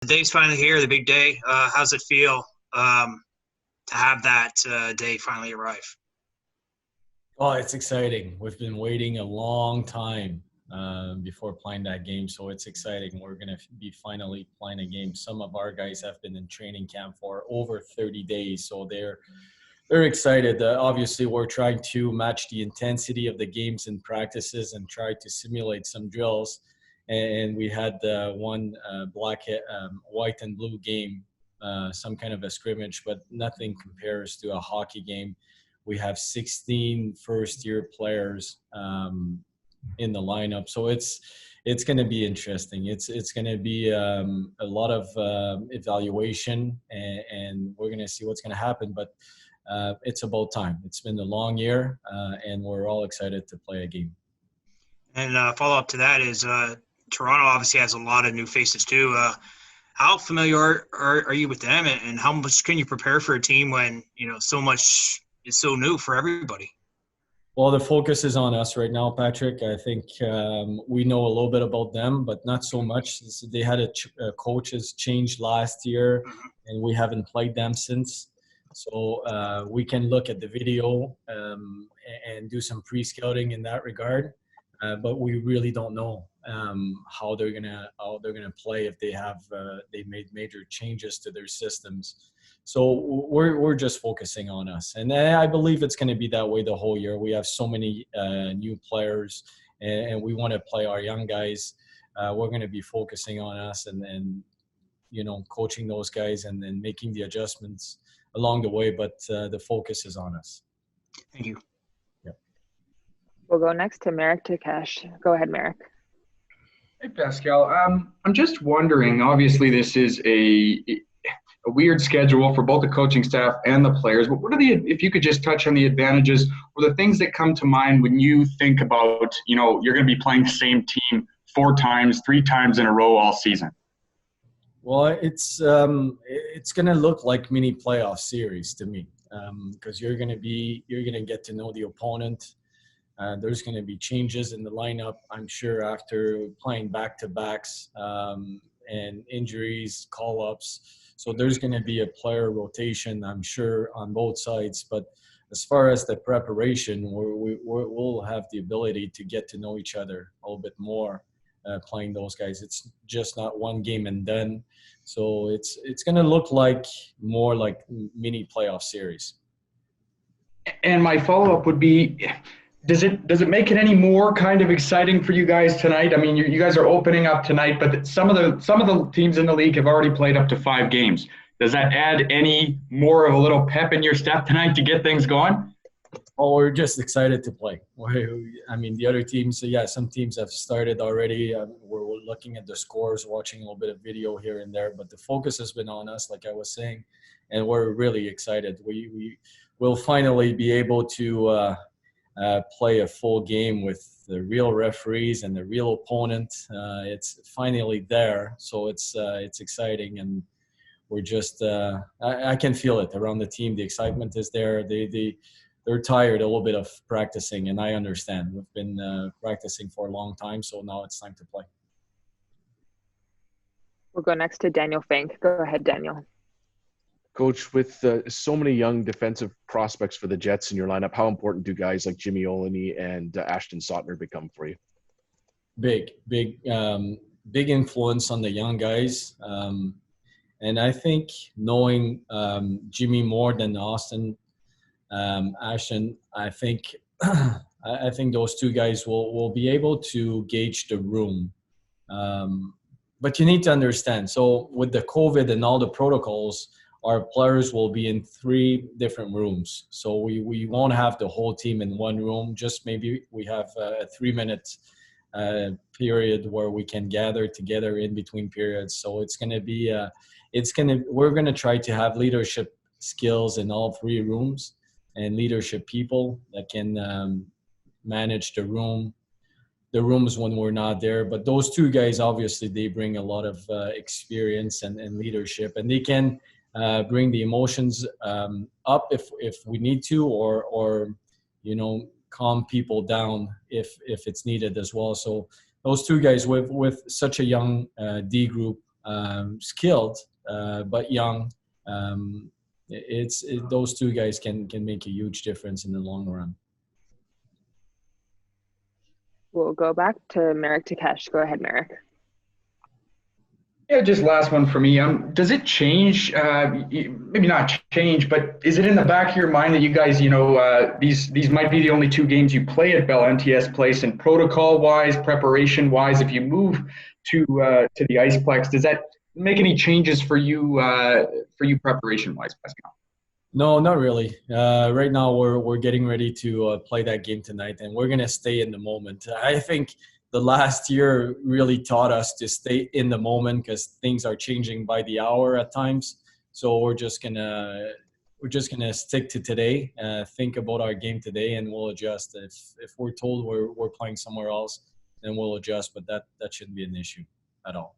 The day's finally here, the big day. How's it feel to have that day finally arrive? Oh, it's exciting. We've been waiting a long time before playing that game, so it's exciting. We're going to be finally playing a game. Some of our guys have been in training camp for over 30 days, so they're excited. Obviously, we're trying to match the intensity of the games and practices and try to simulate some drills. And we had one white and blue game, some kind of a scrimmage, but nothing compares to a hockey game. We have 16 first-year players in the lineup, so it's going to be interesting. It's going to be a lot of evaluation, and we're going to see what's going to happen. But it's about time. It's been a long year, and we're all excited to play a game. And follow up to that is Toronto obviously has a lot of new faces too. How familiar are you with them, and how much can you prepare for a team when so much is so new for everybody? Well, the focus is on us right now, Patrick. I think we know a little bit about them, but not so much. They had a coaches change last year, and we haven't played them since. So we can look at the video and do some pre-scouting in that regard, but we really don't know how they're gonna play if they made major changes to their systems. So we're just focusing on us, and I believe it's going to be that way the whole year. We have so many new players, and we want to play our young guys. We're going to be focusing on us and coaching those guys and then making the adjustments along the way. But the focus is on us. Thank you. Yep. We'll go next to Merrick Takesh. Go ahead, Merrick. Hey, Pascal. I'm just wondering, obviously this is a weird schedule for both the coaching staff and the players, but if you could just touch on the advantages or the things that come to mind when you think about, you're going to be playing the same team 3 times in a row all season? Well, it's going to look like mini playoff series to me, because you're going to get to know the opponent. There's going to be changes in the lineup, I'm sure, after playing back-to-backs and injuries, call-ups. So there's going to be a player rotation, I'm sure, on both sides. But as far as the preparation, we'll have the ability to get to know each other a little bit more playing those guys. It's just not one game and done. So it's going to look more like mini playoff series. And my follow-up would be, does it make it any more kind of exciting for you guys tonight? I mean, you guys are opening up tonight, but some of the teams in the league have already played up to 5 games. Does that add any more of a little pep in your step tonight to get things going? Oh, we're just excited to play. I mean, the other teams, some teams have started already. We're looking at the scores, watching a little bit of video here and there, but the focus has been on us, like I was saying, and we're really excited. We will finally be able to play a full game with the real referees and the real opponent. It's finally there, so it's exciting, and we're just I can feel it around the team. The excitement is there. They're tired a little bit of practicing, and I understand. We've been practicing for a long time, so now it's time to play. We'll go next to Daniel Fink. Go ahead, Daniel. Coach, with so many young defensive prospects for the Jets in your lineup, how important do guys like Jimmy Olney and Ashton Sautner become for you? Big influence on the young guys. And I think knowing Jimmy more than Ashton, I think those two guys will be able to gauge the room. But you need to understand, so with the COVID and all the protocols, our players will be in 3 different rooms. So we won't have the whole team in one room. Just maybe we have a 3-minute period where we can gather together in between periods. So it's going to be we're going to try to have leadership skills in all 3 rooms and leadership people that can manage the rooms when we're not there. But those 2 guys, obviously, they bring a lot of experience and leadership, and they can bring the emotions up if we need to, or calm people down if it's needed as well. So those 2 guys with such a young D group, skilled but young. Those two guys can make a huge difference in the long run. We'll go back to Merrick Takesh. Go ahead, Merrick. Yeah, just last one for me. Does it change? Maybe not change, but is it in the back of your mind that you guys, these might be the only two games you play at Bell NTS Place, and protocol-wise, preparation-wise, if you move to the Iceplex, does that make any changes for you preparation-wise, Pascal? No, not really. Right now, we're getting ready to play that game tonight, and we're gonna stay in the moment. I think the last year really taught us to stay in the moment because things are changing by the hour at times. So we're just gonna stick to today, think about our game today, and we'll adjust. If we're told we're playing somewhere else, then we'll adjust. But that shouldn't be an issue at all.